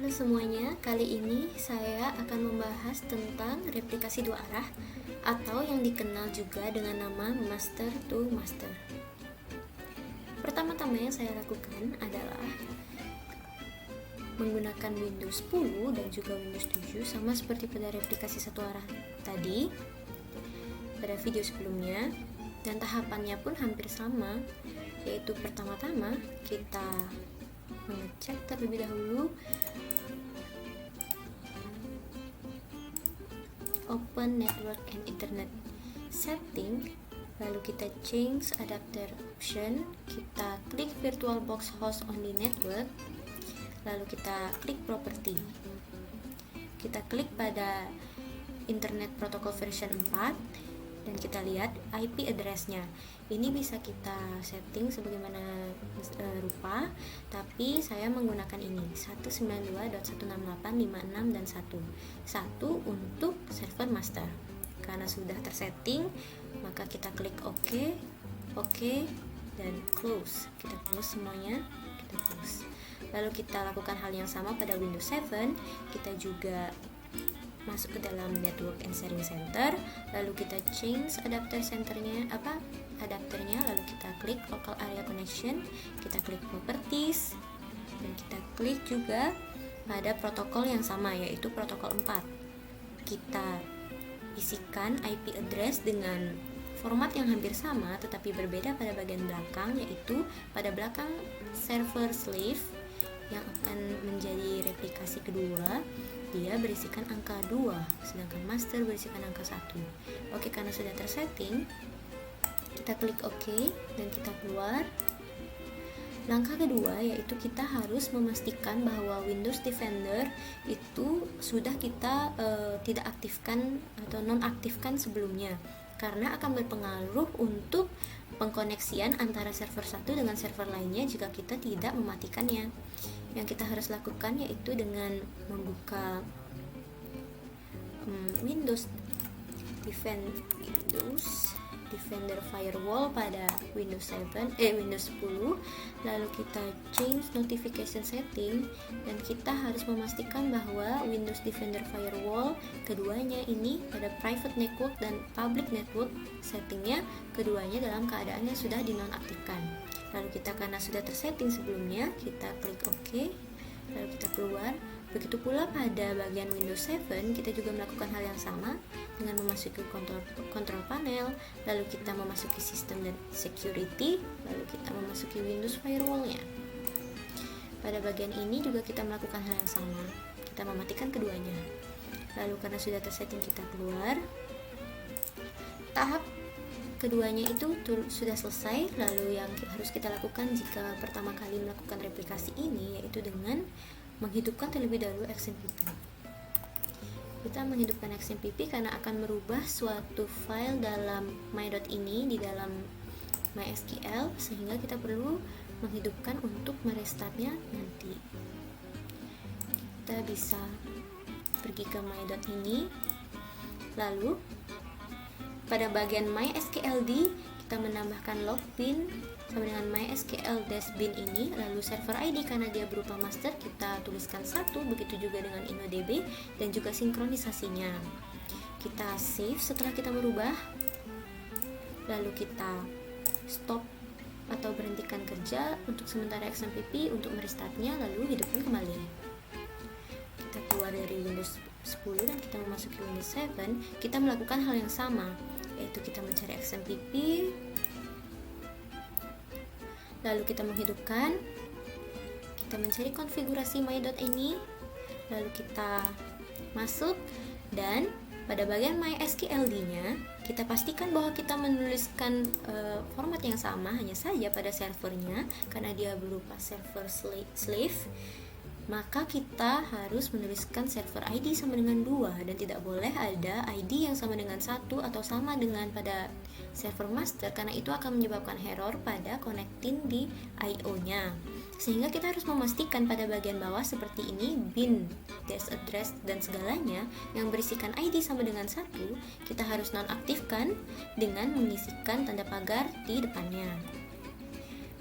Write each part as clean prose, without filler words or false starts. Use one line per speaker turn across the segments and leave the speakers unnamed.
Halo semuanya, kali ini saya akan membahas tentang replikasi dua arah atau yang dikenal juga dengan nama master to master. Pertama-tama yang saya lakukan adalah menggunakan Windows 10 dan juga Windows 7 sama seperti pada replikasi satu arah tadi pada video sebelumnya, dan tahapannya pun hampir sama, yaitu pertama-tama kita mengecek terlebih dahulu Open Network and Internet Setting, lalu kita change adapter option, kita klik VirtualBox Host Only Network, lalu kita klik property, kita klik pada Internet Protocol version 4 dan kita lihat IP address-nya. Ini bisa kita setting sebagaimana rupa, tapi saya menggunakan ini 192.168.56 dan 1 untuk server master. Karena sudah tersetting, maka kita klik OK, dan close. Kita close semuanya, kita close. Lalu kita lakukan hal yang sama pada Windows 7. Kita juga masuk ke dalam Network and Sharing Center, lalu kita change adapternya, lalu kita klik Local Area Connection, kita klik Properties, dan kita klik juga pada protokol yang sama, yaitu protokol 4. Kita isikan IP address dengan format yang hampir sama tetapi berbeda pada bagian belakang, yaitu pada belakang server slave yang akan menjadi replikasi kedua, dia berisikan angka 2, sedangkan master berisikan angka 1. Oke, karena sudah tersetting, kita klik OK dan kita keluar. Langkah kedua yaitu kita harus memastikan bahwa Windows Defender itu sudah kita tidak aktifkan atau nonaktifkan sebelumnya, karena akan berpengaruh untuk pengkoneksian antara server satu dengan server lainnya jika kita tidak mematikannya. Yang kita harus lakukan yaitu dengan membuka Windows Defender Firewall pada Windows 10, lalu kita change notification setting, dan kita harus memastikan bahwa Windows Defender Firewall keduanya ini pada private network dan public network settingnya keduanya dalam keadaan yang sudah dinonaktifkan. Lalu kita, karena sudah tersetting sebelumnya, kita klik OK, lalu kita keluar. Begitu pula pada bagian Windows 7, kita juga melakukan hal yang sama dengan memasuki control panel, lalu kita memasuki sistem dan security, lalu kita memasuki Windows Firewall-nya. Pada bagian ini juga kita melakukan hal yang sama, kita mematikan keduanya. Lalu karena sudah tersetting, kita keluar. Tahap keduanya itu sudah selesai. Lalu yang harus kita lakukan jika pertama kali melakukan replikasi ini yaitu dengan menghidupkan terlebih dahulu XMPP. Kita menghidupkan XMPP karena akan merubah suatu file dalam my.ini di dalam MySQL, sehingga kita perlu menghidupkan untuk merestartnya nanti. Kita bisa pergi ke my.ini, lalu pada bagian MySQLD kita menambahkan login sama dengan MySQL-bin ini, lalu server ID karena dia berupa master kita tuliskan 1, begitu juga dengan InnoDB dan juga sinkronisasinya. Kita save setelah kita merubah, lalu kita stop atau berhentikan kerja untuk sementara XMPP untuk merestartnya, lalu hidupkan kembali. Kita keluar dari Windows 10 dan kita memasuki Windows 7. Kita melakukan hal yang sama, yaitu kita mencari XMPP, lalu kita menghidupkan, kita mencari konfigurasi my.ini, lalu kita masuk, dan pada bagian MySQLD-nya kita pastikan bahwa kita menuliskan format yang sama, hanya saja pada servernya karena dia berupa server slave, maka kita harus menuliskan server ID sama dengan 2 dan tidak boleh ada ID yang sama dengan 1 atau sama dengan pada server master, karena itu akan menyebabkan error pada connecting di IO-nya. Sehingga kita harus memastikan pada bagian bawah seperti ini, bin, dash address, dan segalanya yang berisikan ID sama dengan 1, kita harus nonaktifkan dengan mengisikan tanda pagar di depannya.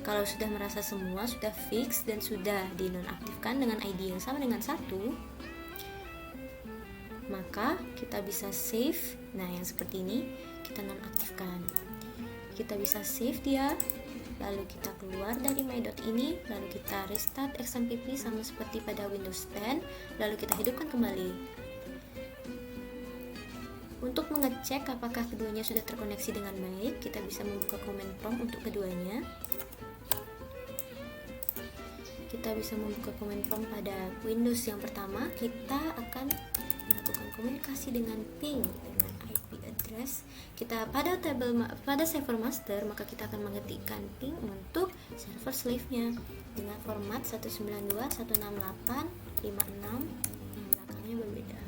Kalau sudah merasa semua sudah fix dan sudah dinonaktifkan dengan ID yang sama dengan 1, maka kita bisa save. Nah, yang seperti ini kita nonaktifkan. Kita bisa save dia, lalu kita keluar dari my dot ini, lalu kita restart XMPP sama seperti pada Windows 10, lalu kita hidupkan kembali. Untuk mengecek apakah keduanya sudah terkoneksi dengan baik, kita bisa membuka command prompt untuk keduanya. Kita bisa membuka command prompt pada Windows yang pertama, kita akan melakukan komunikasi dengan ping dengan IP address. Kita pada server master, maka kita akan mengetikkan ping untuk server slave-nya dengan format 192.168.56 yang belakangnya berbeda.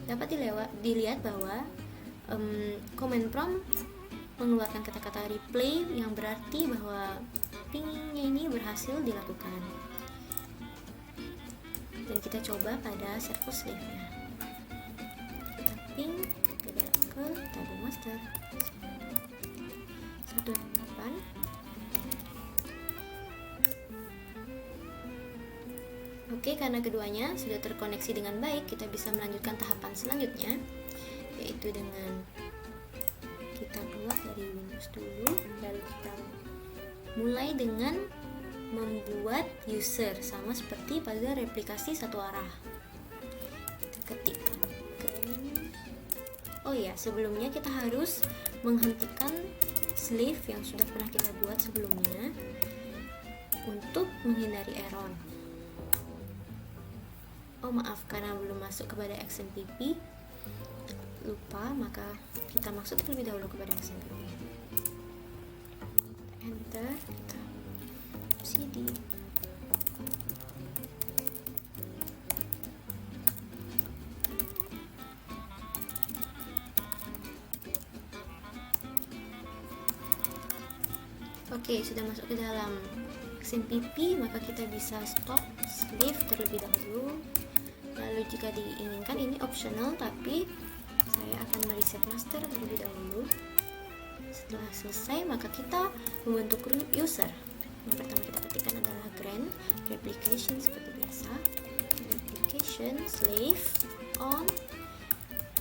Dapat dilihat bahwa command prompt mengeluarkan kata-kata replay yang berarti bahwa pingnya ini berhasil dilakukan. Dan kita coba pada server slave-nya. Kita ping ke table master 1.8. Oke, karena keduanya sudah terkoneksi dengan baik, kita bisa melanjutkan tahapan selanjutnya, yaitu dengan kita keluar dari Windows dulu, lalu kita mulai dengan membuat user sama seperti pada replikasi satu arah. Kita ketikkan. Oh ya, sebelumnya kita harus menghentikan slave yang sudah pernah kita buat sebelumnya untuk menghindari error. Oh maaf, karena belum masuk kepada XMPP, lupa, maka kita masuk terlebih dahulu kepada XMPP. Enter, kita cd. Oke, sudah masuk ke dalam XMPP, maka kita bisa stop slave terlebih dahulu. Lalu jika diinginkan, ini optional, tapi saya akan mereset master terlebih dahulu. Setelah selesai, maka kita membentuk user. Yang pertama kita ketikkan adalah grant replication seperti biasa. Replication slave on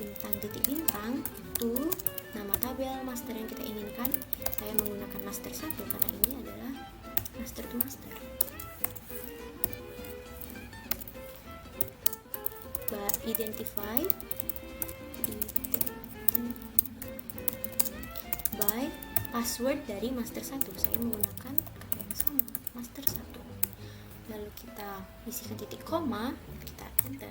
bintang titik bintang to nama tabel master yang kita inginkan. Saya menggunakan master 1 karena ini adalah master to master. Identify by password dari master 1. Saya menggunakan kata yang sama, master 1. Lalu kita isikan titik koma, kita enter.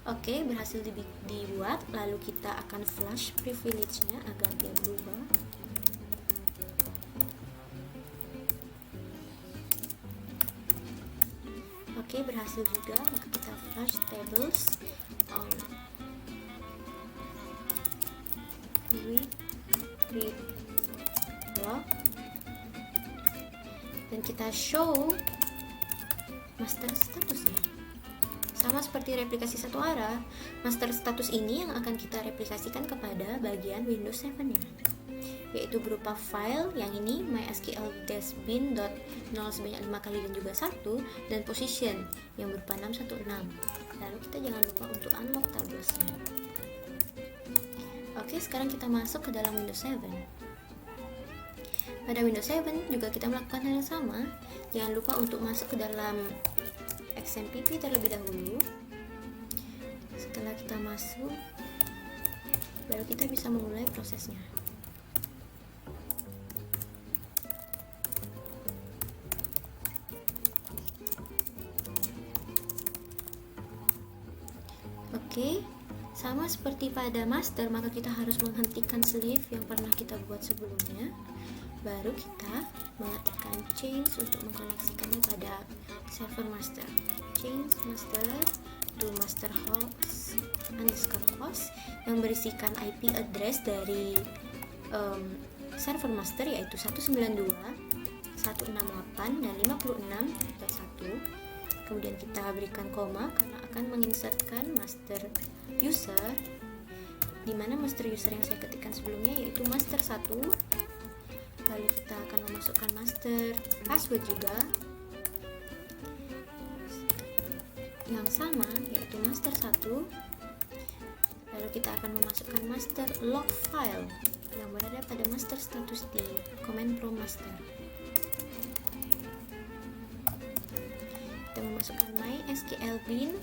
Oke, berhasil dibuat. Lalu kita akan flash privilege-nya agar dia berubah. Oke, berhasil juga. Maka kita flash tables on read block, dan kita show master statusnya. Sama seperti replikasi satu arah, master status ini yang akan kita replikasikan kepada bagian Windows 7-nya, yaitu berupa file yang ini mysql-bin.0 sebanyak 5 kali dan juga 1, dan position yang berupa 616. Lalu kita jangan lupa untuk unlock tablesnya. Oke, sekarang kita masuk ke dalam Windows 7. Pada Windows 7 juga kita melakukan hal yang sama. Jangan lupa untuk masuk ke dalam XMPP terlebih dahulu. Setelah kita masuk, baru kita bisa memulai prosesnya. Oke, sama seperti pada master, maka kita harus menghentikan slave yang pernah kita buat sebelumnya. Baru kita mengetikkan change untuk mengkoneksikannya pada server master. Change master to master host _host yang berisikan IP address dari server master, yaitu 192.168 dan 56.1. Kemudian kita berikan koma karena akan menginsertkan master user, di mana master user yang saya ketikkan sebelumnya yaitu master 1. Lalu kita akan memasukkan master password juga yang sama, yaitu master 1. Lalu kita akan memasukkan master log file yang berada pada master status di command prompt master. Kita memasukkan mysql bin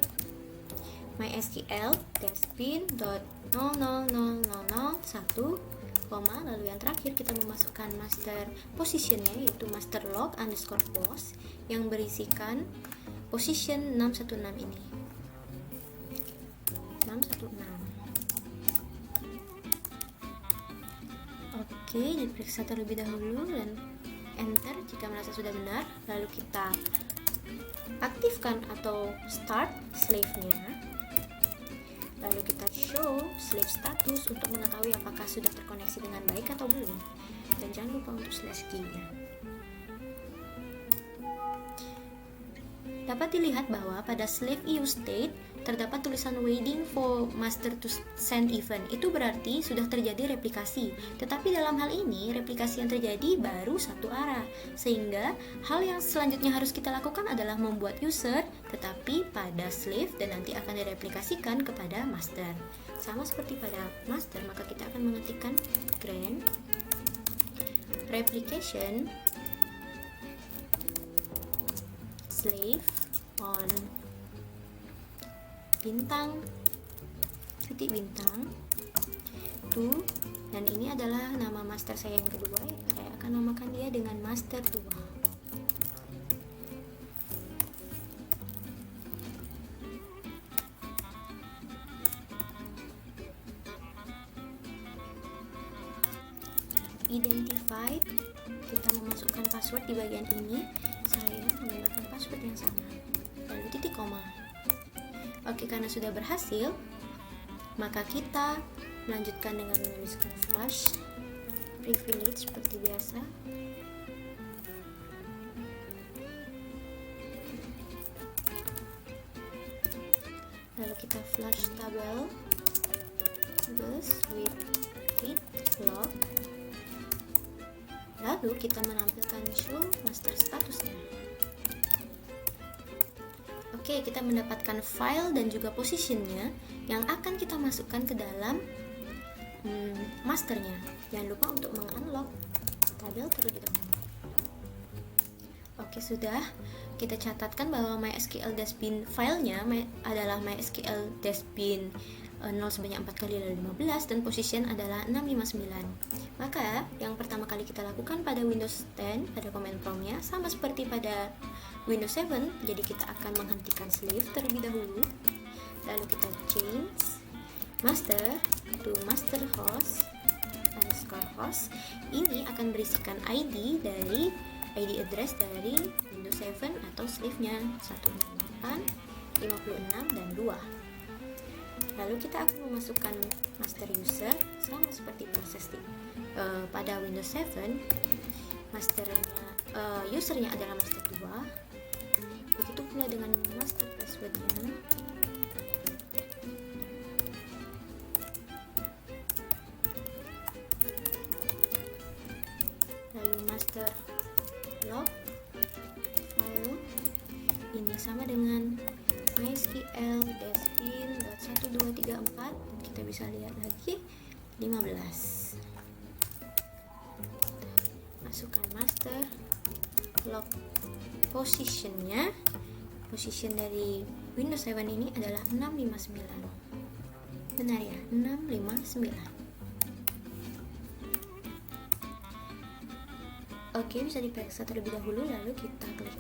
mysql-bin.00001, lalu yang terakhir kita memasukkan master positionnya, yaitu master log underscore post yang berisikan position 616 ini. 616. Oke, diperiksa terlebih dahulu dan enter jika merasa sudah benar. Lalu kita aktifkan atau start slave-nya. Lalu kita show slave status untuk mengetahui apakah sudah terkoneksi dengan baik atau belum. Dan jangan lupa untuk slash key-nya. Dapat dilihat bahwa pada slave EU state terdapat tulisan waiting for master to send event. Itu berarti sudah terjadi replikasi. Tetapi dalam hal ini replikasi yang terjadi baru satu arah. Sehingga hal yang selanjutnya harus kita lakukan adalah membuat user tetapi pada slave dan nanti akan direplikasikan kepada master. Sama seperti pada master, maka kita akan mengetikkan grant replication slave on bintang titik bintang to, dan ini adalah nama master saya yang kedua. Saya akan namakan dia dengan master 2. Identified, kita memasukkan password di bagian ini. Saya menggunakan password yang sama, lalu titik koma. Oke, karena sudah berhasil, maka kita melanjutkan dengan menuliskan flash privilege seperti biasa. Lalu kita flash tabel with read log. Lalu kita menampilkan show master statusnya. Oke, kita mendapatkan file dan juga positionnya yang akan kita masukkan ke dalam masternya. Jangan lupa untuk mengunlock tabel terlebih dahulu. Oke, sudah. Kita catatkan bahwa mysql-bin filenya adalah mysql-bin 0 sebanyak 4 kali lalu 15 dan position adalah 659. Maka yang pertama kali kita lakukan pada Windows 10 pada command prompt-nya sama seperti pada Windows 7, jadi kita akan menghentikan slave terlebih dahulu. Lalu kita change master to master host underscore host. Ini akan berisikan ID address dari Windows 7 atau slave-nya 168, 56 dan 2. Lalu kita akan memasukkan master user sama seperti proses pada Windows 7. Usernya adalah master 2. Begitu pula dengan master passwordnya. Lalu master log file ini sama dengan mysql-bin.1234 dan kita bisa lihat lagi 15. Masukkan master log positionnya. Position dari Windows 7 ini adalah 659. Benar ya, 659. Oke, bisa diperiksa terlebih dahulu, lalu kita klik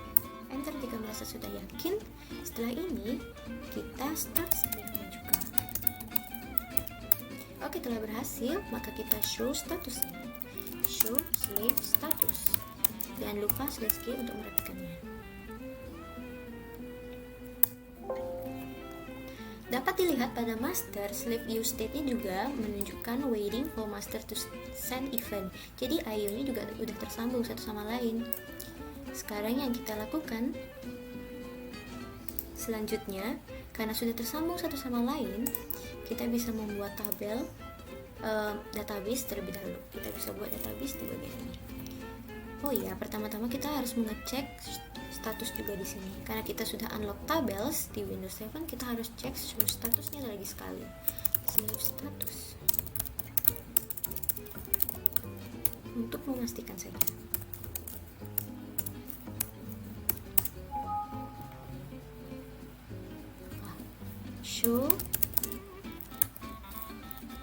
enter jika merasa sudah yakin. Setelah ini kita start slave-nya juga. Oke, telah berhasil, maka kita show statusnya. Show slave status. Jangan lupa slash key untuk merapikannya. Dapat dilihat pada master, slave EU state-nya juga menunjukkan waiting for master to send event. Jadi IO-nya juga sudah tersambung satu sama lain. Sekarang yang kita lakukan selanjutnya, karena sudah tersambung satu sama lain, kita bisa membuat tabel database terlebih dahulu. Kita bisa buat database di bagian ini. Oh iya, pertama-tama kita harus mengecek status juga di sini. Karena kita sudah unlock tables di Windows 7, kita harus cek statusnya lagi sekali. Slave status. Untuk memastikan saja. Show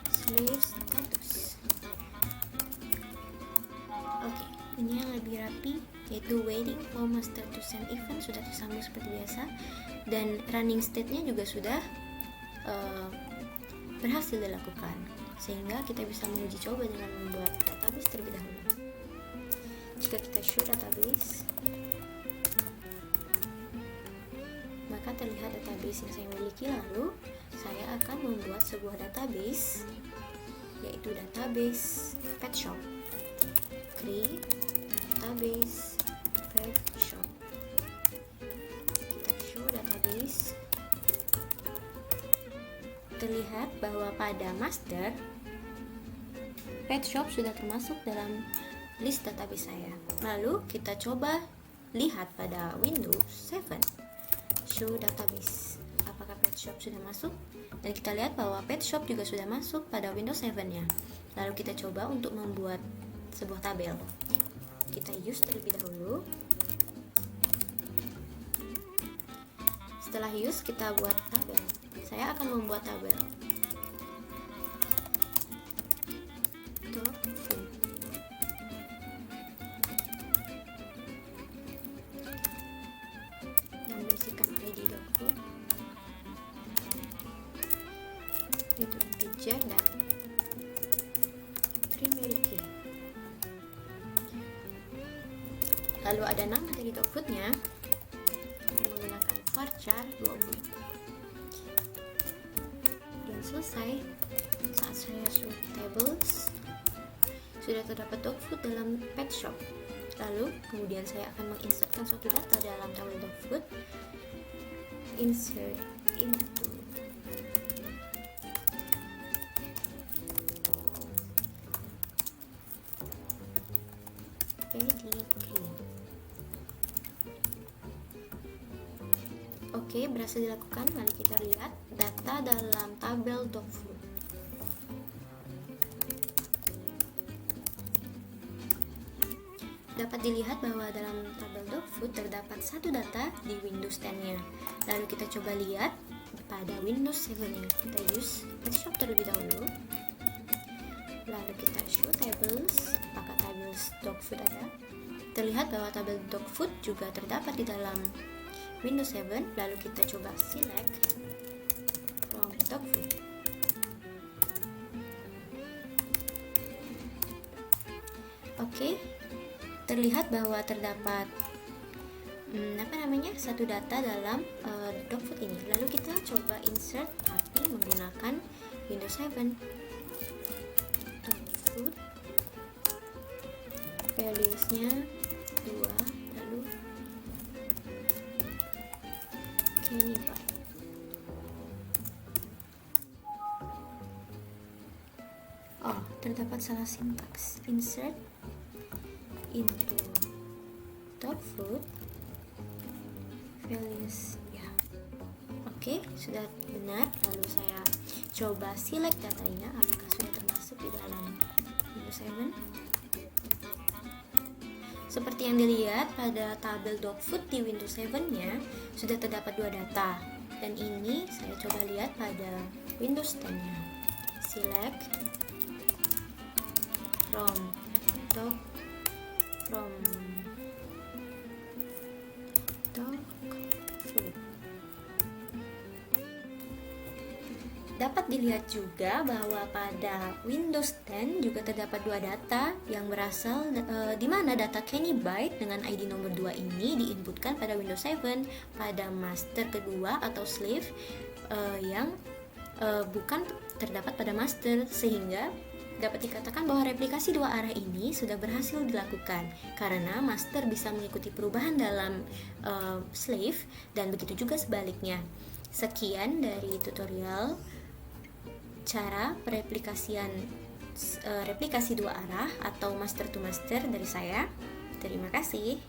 slave status. Oke, ini yang lebih rapi, yaitu waiting for master to send event sudah tersambung seperti biasa, dan running state-nya juga sudah berhasil dilakukan, sehingga kita bisa menguji coba dengan membuat database terlebih dahulu. Jika kita show database, maka terlihat database yang saya miliki. Lalu saya akan membuat sebuah database, yaitu database pet shop. Create database pet shop. Kita show database. Terlihat bahwa pada master pet shop sudah termasuk dalam list database saya. Lalu kita coba lihat pada Windows 7, show database, apakah pet shop sudah masuk, dan kita lihat bahwa pet shop juga sudah masuk pada Windows 7 nya. Lalu kita coba untuk membuat sebuah tabel. Kita use terlebih dahulu. Setelah use, kita buat tabel. Saya akan membuat tabel. Yang berisikan ID dogfood, itu integer dan primary key. Lalu ada nama dari dogfoodnya menggunakan varchar 20. Dan selesai, saat saya show tables, sudah terdapat dogfood dalam pet shop. Lalu kemudian saya akan menginsertkan suatu data dalam tabel dogfood. Insert into pedigree. Oke, berhasil dilakukan. Mari kita lihat data dalam tabel dogfood. Dapat dilihat bahwa dalam tabel dogfood terdapat satu data di Windows 10-nya. Lalu kita coba lihat pada Windows 7-nya. Kita use pet shop terlebih dahulu. Lalu kita show tables, apakah tables dogfood ada. Terlihat bahwa tabel dogfood juga terdapat di dalam Windows 7. Lalu kita coba select from dogfood. Oke, terlihat bahwa terdapat satu data dalam dogfood ini. Lalu kita coba insert tapi menggunakan Windows 7. Dogfood, values-nya 2, lalu ini Pak. Oh, terdapat salah sintaks. Insert into dogfood values, ya. Oke, sudah benar. Lalu saya coba select datanya, apakah sudah termasuk di dalam Windows 7. Seperti yang dilihat pada tabel dogfood di Windows 7-nya sudah terdapat 2 data, dan ini saya coba lihat pada Windows 10-nya. Select from dogfood. Dapat dilihat juga bahwa pada Windows 10 juga terdapat 2 data yang berasal di mana data Kenny Byte dengan ID nomor 2 ini diinputkan pada Windows 7 pada master kedua atau slave yang bukan terdapat pada master, sehingga dapat dikatakan bahwa replikasi 2 arah ini sudah berhasil dilakukan karena master bisa mengikuti perubahan dalam slave dan begitu juga sebaliknya. Sekian dari tutorial cara replikasi 2 arah atau master to master dari saya. Terima kasih.